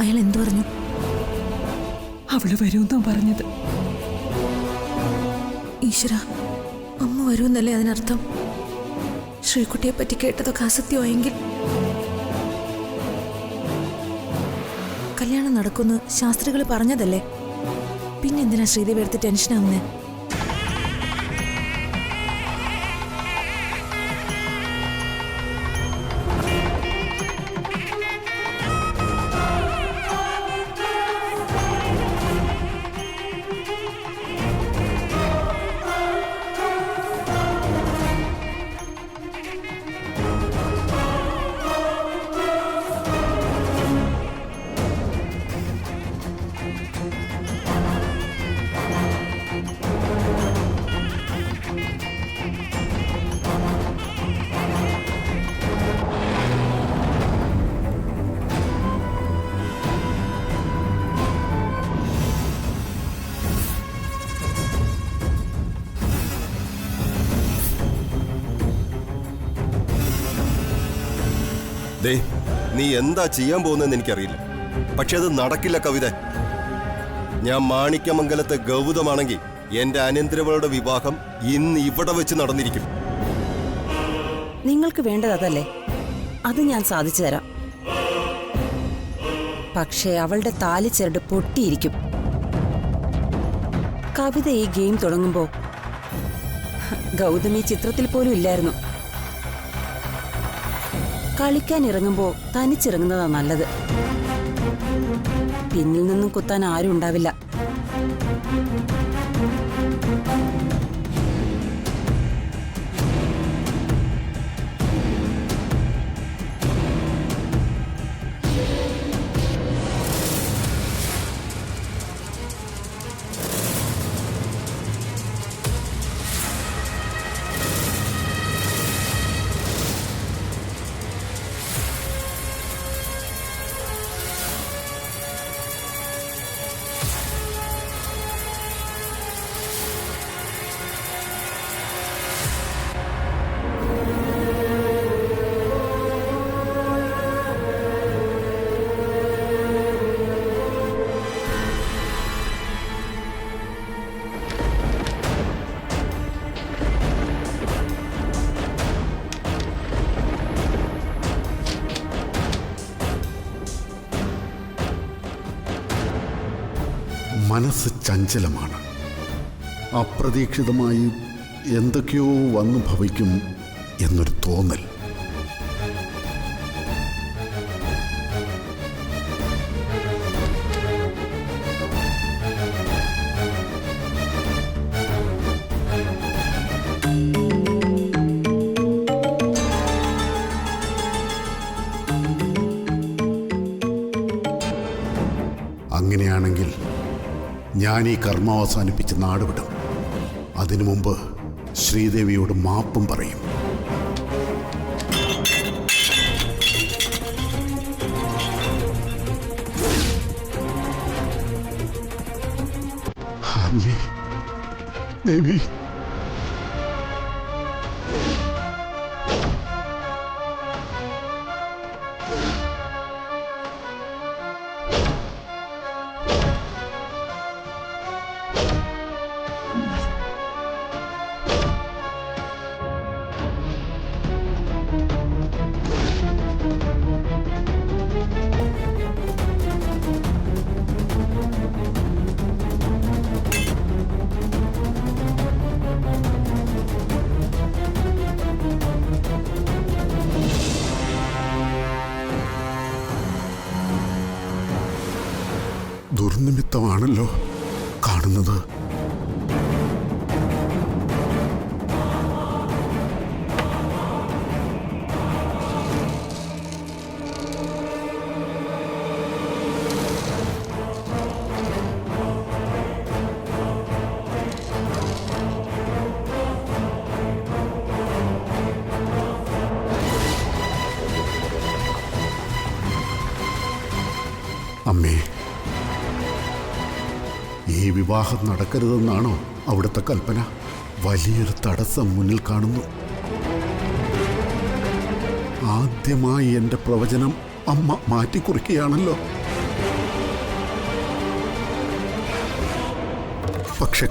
അയാൾ എന്തു പറഞ്ഞു? അവള് വരുമെന്നാ പറഞ്ഞത്. ഈശ്വര, അമ്മ വരുമെന്നല്ലേ അതിനർത്ഥം? ശ്രീകുട്ടിയെ പറ്റി കേട്ടതൊക്കെ അസത്യമായെങ്കിൽ? കല്യാണം നടക്കുമെന്ന് ശാസ്ത്രികൾ പറഞ്ഞതല്ലേ, പിന്നെന്തിനാ ശ്രീദേവി എടുത്ത് ടെൻഷനാവുന്നേ? നീ എന്താ ചെയ്യാൻ പോകുന്നതെന്ന് എനിക്കറിയില്ല, പക്ഷെ അത് നടക്കില്ല കവിത. ഞാൻ മാണിക്യമംഗലത്തെ ഗൗതമാണെങ്കിൽ എന്റെ അനന്തരവളുടെ വിവാഹം ഇന്ന് ഇവിടെ വെച്ച് നടന്നിരിക്കും. നിങ്ങൾക്ക് വേണ്ടത് അതല്ലേ, അത് ഞാൻ സാധിച്ചു തരാം. പക്ഷേ അവളുടെ താലിച്ചരട് പൊട്ടിയിരിക്കും. കവിത ഈ ഗെയിം തുടങ്ങുമ്പോ ഗൗതമി ചിത്രത്തിൽ പോലും ഇല്ലായിരുന്നു. കളിക്കാൻ ഇറങ്ങുമ്പോ തനിച്ചിറങ്ങുന്നതാ നല്ലത്. പിന്നിൽ നിന്നും കുത്താൻ ആരും ഉണ്ടാവില്ല. മനസ്സ് ചഞ്ചലമാണ്. അപ്രതീക്ഷിതമായി എന്തൊക്കെയോ വന്നു ഭവിക്കും എന്നൊരു തോന്നൽ. അങ്ങനെയാണെങ്കിൽ ഞാൻ ഈ കർമ്മം അവസാനിപ്പിച്ച് നാടുവിടും. അതിനു മുമ്പ് ശ്രീദേവിയോട് മാപ്പും പറയും. അമ്മേ, ദേവി, ദുർനിമിത്തമാണല്ലോ കാണുന്നത്. അമ്മേ, ഈ വിവാഹം നടക്കരുതെന്നാണോ അവിടുത്തെ കൽപ്പന? വലിയൊരു തടസ്സം മുന്നിൽ കാണുന്നു. ആദ്യമായി എൻ്റെ പ്രവചനം അമ്മ മാറ്റിക്കുറിക്കുകയാണല്ലോ. പക്ഷെ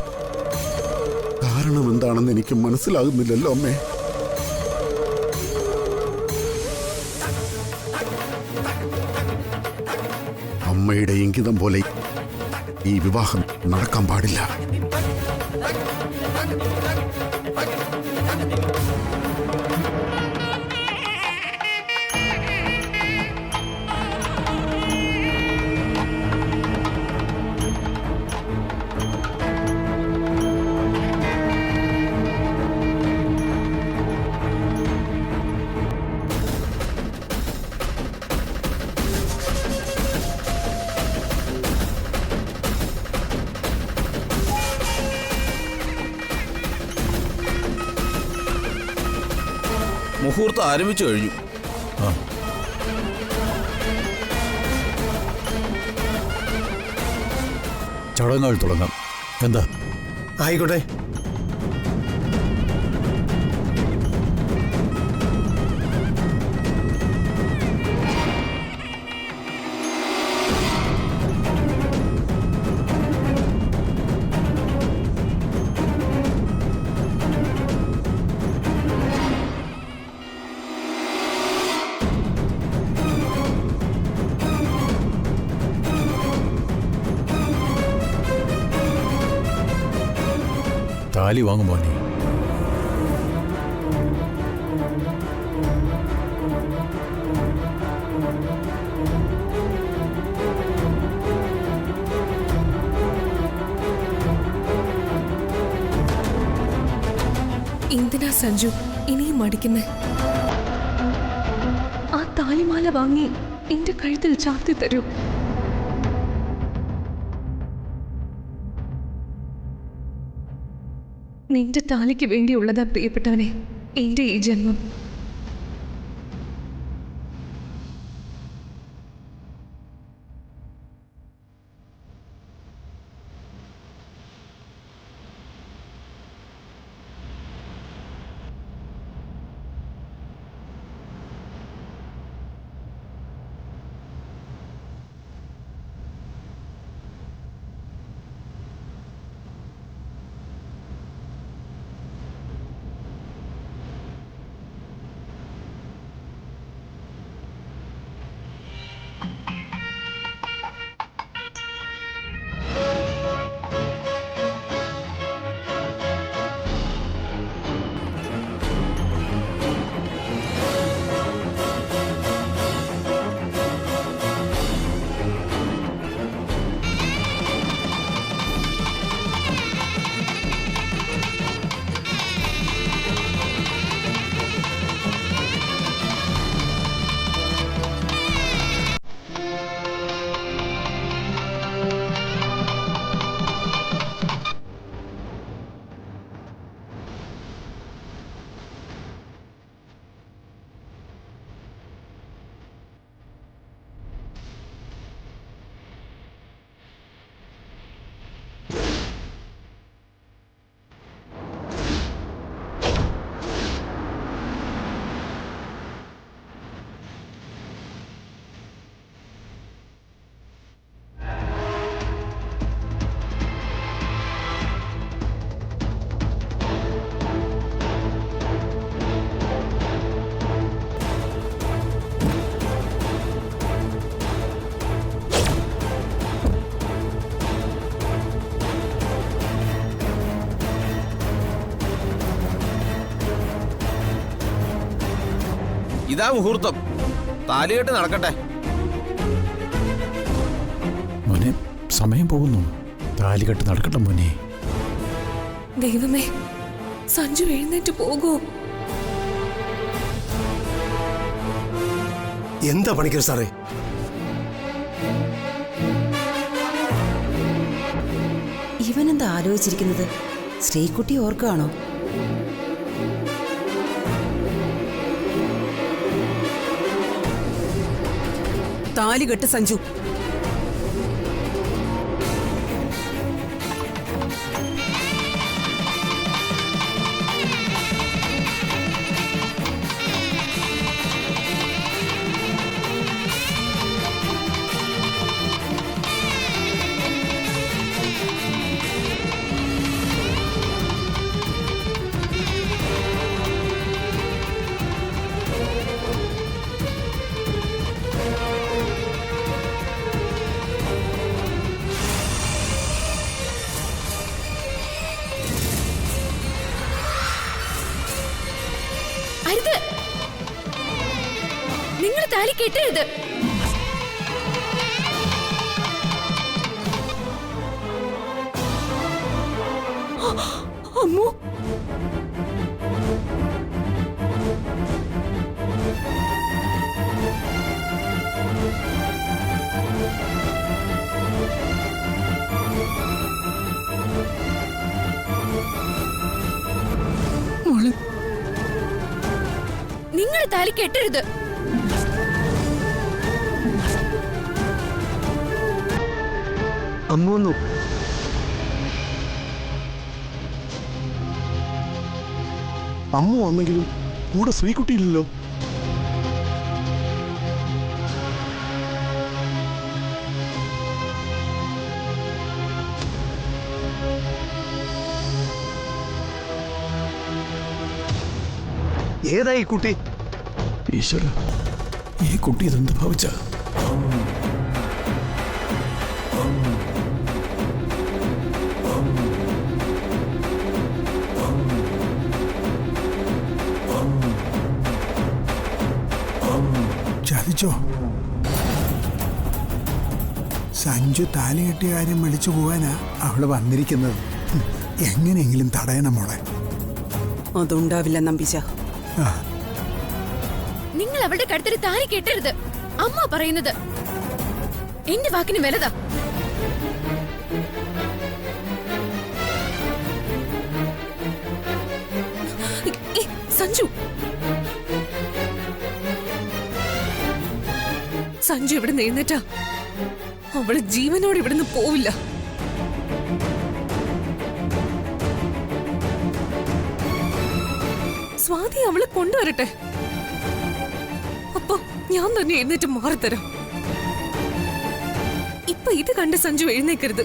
കാരണം എന്താണെന്ന് എനിക്ക് മനസ്സിലാകുന്നില്ലല്ലോ അമ്മേ. അമ്മയുടെ ഇംഗിതം പോലെ ഈ വിവാഹം നടക്കാൻ പാടില്ല. മുഹൂർത്തം ആരംഭിച്ചു കഴിഞ്ഞു. ചടങ്ങുകൾ തുടങ്ങാം. എന്താ? ആയിക്കോട്ടെ. താലി വാങ്ങുമോ നീ? എന്തിനാ സഞ്ജു ഇനിയും മടിക്കുന്നേ? ആ താലിമാല വാങ്ങി എന്റെ കഴുത്തിൽ ചാർത്തി തരൂ. നിന്റെ താലിക്ക് വേണ്ടിയുള്ളതാ പ്രിയപ്പെട്ടവനെ എന്റെ ഈ ജന്മം. ഇതാ മുഹൂർത്തം. താലികെട്ട് നടക്കട്ടെ. മോനെ, സമയം പോകുന്നു. താലികെട്ട് നടക്കട്ടെ മോനെ. ദൈവമേ, സഞ്ജു എഴുന്നേറ്റ് പോകൂ. എന്താ പണിക്കർ സാറേ? ഇവനെന്താ ആലോചിച്ചിരിക്കുന്നത്? ശ്രീകുട്ടി ഓർക്കുകയാണോ? താലി കെട്ട് സഞ്ജു. നിങ്ങൾ താലി കെട്ടരുത്. അമ്മു, മോള് നിങ്ങൾ താലി കെട്ടരുത്. അമ്മ വന്നു. അമ്മ വന്നെങ്കിലും കൂടെ ശ്രീകുട്ടിയില്ലല്ലോ. ഏതായി കുട്ടി? ഈശ്വര, ഈ കുട്ടി ഇതെന്ത് ഭാവിച്ച? ചതിച്ചോ? സഞ്ജു താലി കെട്ടിയ കാര്യം വിളിച്ചു പോവാനാ അവള് വന്നിരിക്കുന്നത്. എങ്ങനെയെങ്കിലും തടയണം മോളെ. അതുണ്ടാവില്ല നമ്പീശ. നിങ്ങൾ അവളുടെ കഴുത്തിൽ താലി കെട്ടരുത്. അമ്മ പറയുന്നത് എന്റെ വാക്കിന് വലുതാ. സഞ്ജു, സഞ്ജു ഇവിടെ എഴുന്നേറ്റാ അവള് ജീവനോട് ഇവിടുന്ന് പോവില്ല. സ്വാതി അവളെ കൊണ്ടുവരട്ടെ. അപ്പൊ ഞാൻ തന്നെ എഴുന്നേറ്റ് മാറിത്തരാം. ഇപ്പൊ ഇത് കണ്ട് സഞ്ജു എഴുന്നേക്കരുത്.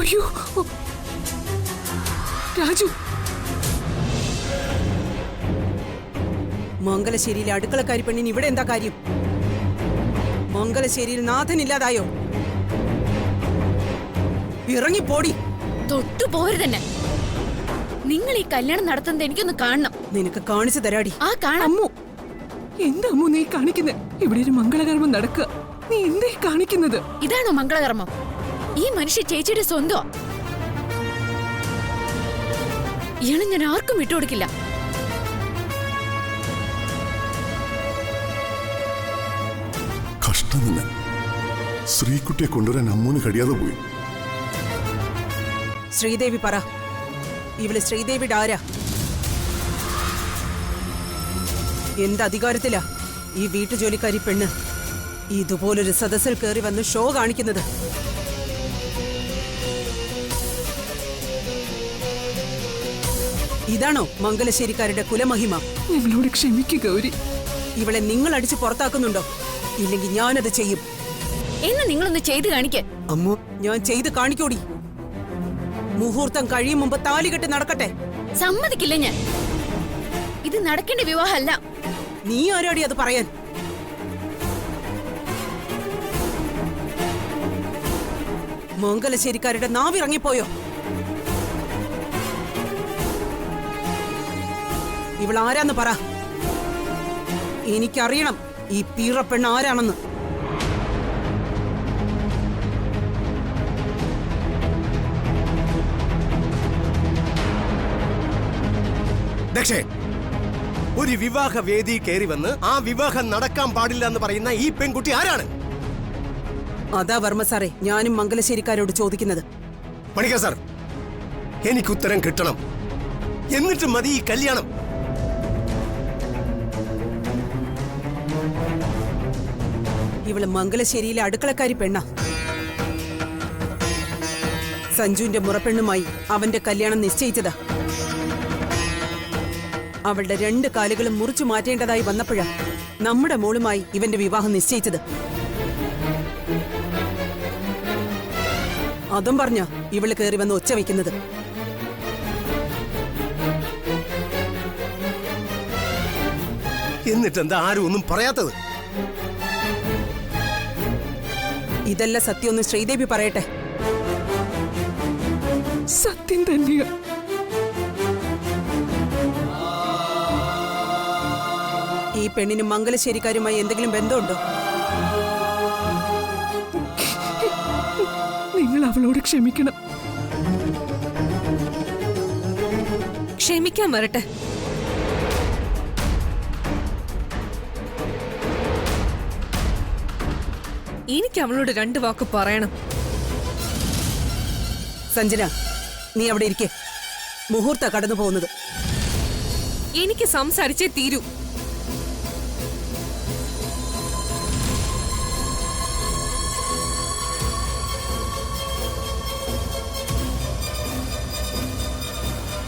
അയ്യോ രാജു, മംഗലശ്ശേരിയിലെ അടുക്കളക്കാരി പെണ്ണിന് ഇവിടെ എന്താ കാര്യം? മംഗലശ്ശേരിയിൽ നാഥനില്ലാതായോ? ഇറങ്ങിപ്പോടി. തൊട്ടു പോരുതന്നെ. നിങ്ങൾ ഈ കല്യാണം നടത്തുന്നത് എനിക്കൊന്ന് കാണണം. നിനക്ക് കാണിച്ചു തരാടി. ആ കാണാം. അമ്മു, എന്താ അമ്മു നീ കാണിക്കുന്നത്? ഇവിടെ ഒരു മംഗളകർമ്മം നടക്കുക, നീ എന്തേ കാണിക്കുന്നത്? ഇതാണോ മംഗളകർമ്മം? ഈ മനുഷ്യ ചേച്ചിയുടെ സ്വന്തം. ഇയാളെ ഞാൻ ആർക്കും വിട്ടുകൊടുക്കില്ല. കഷ്ടം തന്നെ. ശ്രീകുട്ടിയെ കൊണ്ടുവരാൻ അമ്മൂന് കഴിയാതെ പോയി. ശ്രീദേവി പറ, ഇവള് ശ്രീദേവിയുടെ ആരാ? എന്ത് അധികാരത്തിലാ ഈ വീട്ടുജോലിക്കാരി പെണ്ണ് ഇതുപോലൊരു സദസ്സിൽ കയറി വന്ന് ഷോ കാണിക്കുന്നത്? ഇതാണോ മംഗലശ്ശേരിക്കാരുടെ കുലമഹിമ? ഞങ്ങളോട് ക്ഷമിക്കുക ഗൗരി. ഇവളെ നിങ്ങൾ അടിച്ച് പുറത്താക്കുന്നുണ്ടോ? ഇല്ലെങ്കിൽ ഞാനത് ചെയ്യും. എന്ന് നിങ്ങളൊന്ന് ചെയ്ത് കാണിക്ക. അമ്മു, ഞാൻ ചെയ്ത് കാണിക്കൂടി. മുഹൂർത്തം കഴിയും മുമ്പ് താലികെട്ട് നടക്കട്ടെ. സമ്മതിക്കില്ല ഞാൻ. ഇത് നടക്കേണ്ട വിവാഹമല്ല. നീ ആരാടി അത് പറയാൻ? മംഗലശ്ശേരിക്കാരുടെ നാവിറങ്ങിപ്പോയോ? ഇവൾ ആരാന്ന് പറ. എനിക്കറിയണം ഈ പീറപ്പെണ്ണ് ആരാണെന്ന്. ദക്ഷേ, ഒരു വിവാഹ വേദി കയറി വന്ന് ആ വിവാഹം നടക്കാൻ പാടില്ല എന്ന് പറയുന്ന ഈ പെൺകുട്ടി ആരാണ്? അതാ വർമ്മ സാറേ ഞാനും മംഗലശ്ശേരിക്കാരോട് ചോദിക്കുന്നത്. മണിക്ക സാർ, എനിക്ക് ഉത്തരം കിട്ടണം. എന്നിട്ട് മതി ഈ കല്യാണം. ഇവള് മംഗലശ്ശേരിയിലെ അടുക്കളക്കാരി പെണ്ണ. സഞ്ജുവിന്റെ മുറപ്പെണ്ണുമായി അവന്റെ കല്യാണം നിശ്ചയിച്ചതാ. അവളുടെ 2 കാലുകളും മുറിച്ചു മാറ്റേണ്ടതായി വന്നപ്പോഴാ നമ്മുടെ മോളുമായി ഇവന്റെ വിവാഹം നിശ്ചയിച്ചത്. അതും പറഞ്ഞ ഇവള് കയറി വന്ന് ഒച്ച വയ്ക്കുന്നത്. എന്നിട്ടെന്താ ആരും ഒന്നും പറയാത്തത്? ഇതല്ല സത്യമൊന്ന് ശ്രീദേവി പറയട്ടെ. സത്യം തന്നെയാ. ഈ പെണ്ണിന് മംഗലശ്ശേരിക്കാരുമായി എന്തെങ്കിലും ബന്ധമുണ്ടോ? നിങ്ങൾ അവളോട് ക്ഷമിക്കണം. ക്ഷമിക്കാൻ വരട്ടെ. എനിക്ക് അവളോട് 2 വാക്ക് പറയണം. സഞ്ജന, നീ അവിടെ ഇരിക്കേ. മുഹൂർത്ത കടന്നു പോകുന്നത്. എനിക്ക് സംസാരിച്ചേ തീരൂ.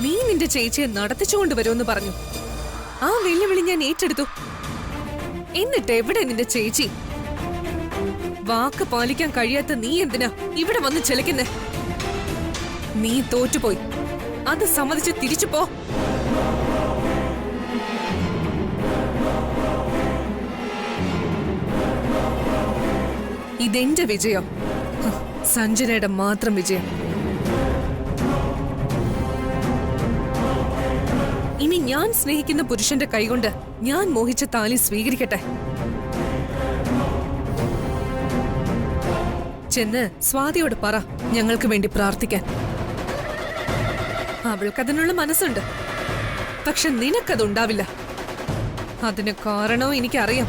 നീ നിന്റെ ചേച്ചിയെ നടത്തിച്ചുകൊണ്ട് വരുമെന്ന് പറഞ്ഞു. ആ വെല്ലുവിളി ഞാൻ ഏറ്റെടുത്തു. എന്നിട്ട് എവിടെ നിന്റെ ചേച്ചി? വാക്ക് പാലിക്കാൻ കഴിയാത്ത നീ എന്തിനാ ഇവിടെ വന്ന് ചെലക്കുന്നേ? നീ തോറ്റുപോയി. അത് സമ്മതിച്ച് തിരിച്ചു പോ. ഇതെന്റെ വിജയം, സഞ്ജനയുടെ മാത്രം വിജയം. ഇനി ഞാൻ സ്നേഹിക്കുന്ന പുരുഷന്റെ കൈകൊണ്ട് ഞാൻ മോഹിച്ച താലി സ്വീകരിക്കട്ടെ. ചെന്ന് സ്വാതിയോട് പറ ഞങ്ങൾക്ക് വേണ്ടി പ്രാർത്ഥിക്കാൻ. അവൾക്കതിനുള്ള മനസ്സുണ്ട്. പക്ഷെ നിനക്കതുണ്ടാവില്ല. അതിന് കാരണവും എനിക്കറിയാം.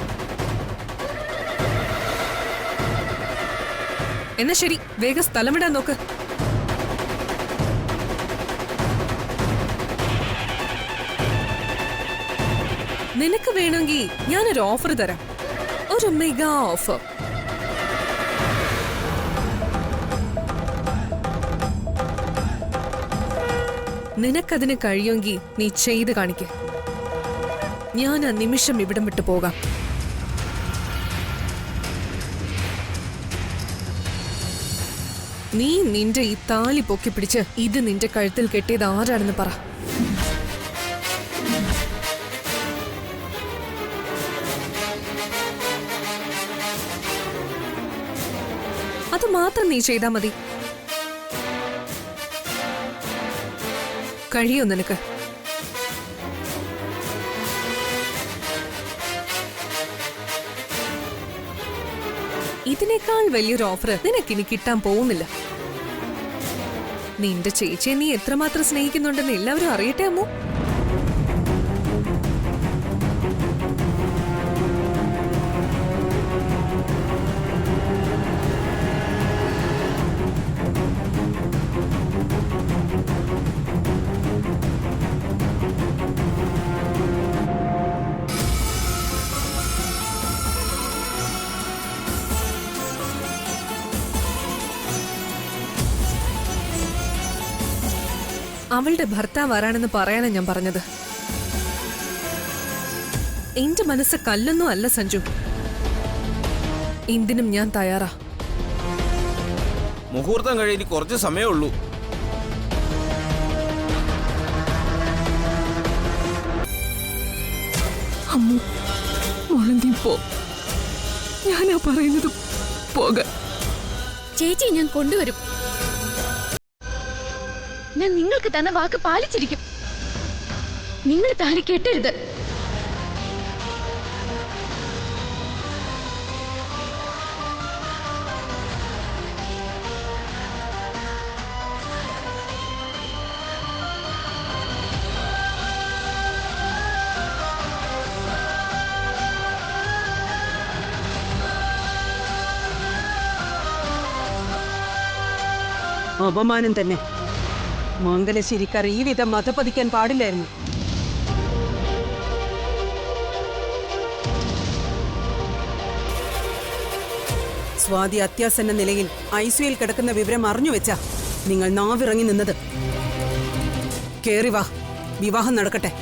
എന്നാ ശരി, വേഗം സ്ഥലമിടാൻ നോക്ക്. നിനക്ക് വേണമെങ്കിൽ ഞാനൊരു ഓഫർ തരാം. ഒരു മെഗാ ഓഫർ. നിനക്കതിന് കഴിയുമെങ്കിൽ നീ ചെയ്ത് കാണിക്ക്. ഞാൻ ആ നിമിഷം ഇവിടം വിട്ടു പോകാം. നീ നിന്റെ ഈ താലി പൊക്കി പിടിച്ച് ഇത് നിന്റെ കഴുത്തിൽ കെട്ടിയത് ആരാണെന്ന് പറ. അത് മാത്രം നീ ചെയ്താൽ മതി. കഴിയോ നിനക്ക്? ഇതിനേക്കാൾ വലിയൊരു ഓഫർ നിനക്കിനി കിട്ടാൻ പോകുന്നില്ല. നിന്റെ ചേച്ചിയെ നീ എത്രമാത്രം സ്നേഹിക്കുന്നുണ്ടെന്ന് എല്ലാവരും അറിയട്ടെ അമ്മു. അവളുടെ ഭർത്താവ് ആരാണെന്ന് പറയാനാണ് ഞാൻ പറഞ്ഞത്. എന്റെ മനസ്സ് കല്ലൊന്നും അല്ല സഞ്ജു. എന്തിനും ഞാൻ തയ്യാറാ. മുഹൂർത്തം കഴിഞ്ഞ് കുറച്ച് സമയമേ ഉള്ളൂ. അമ്മു, മോളെ നീ പോ. ഞാനാ പറയുന്നത് പോക. ചേച്ചി ഞാൻ കൊണ്ടുവരും. ഞാൻ നിങ്ങൾക്ക് തന്ന വാക്ക് പാലിച്ചിരിക്കും. നിങ്ങൾ താലി കെട്ടരുത്. അപമാനം തന്നെ. മംഗലശ്ശേരിക്കാർ ഈ വിധം മതപ്പതിക്കാൻ പാടില്ലായിരുന്നു. സ്വാതി അത്യാസന്ന നിലയിൽ ഐസിയുയിൽ കിടക്കുന്ന വിവരം അറിഞ്ഞു വെച്ചാ നിങ്ങൾ നാവിറങ്ങി നിന്നത്. കേറി വാ, വിവാഹം നടക്കട്ടെ.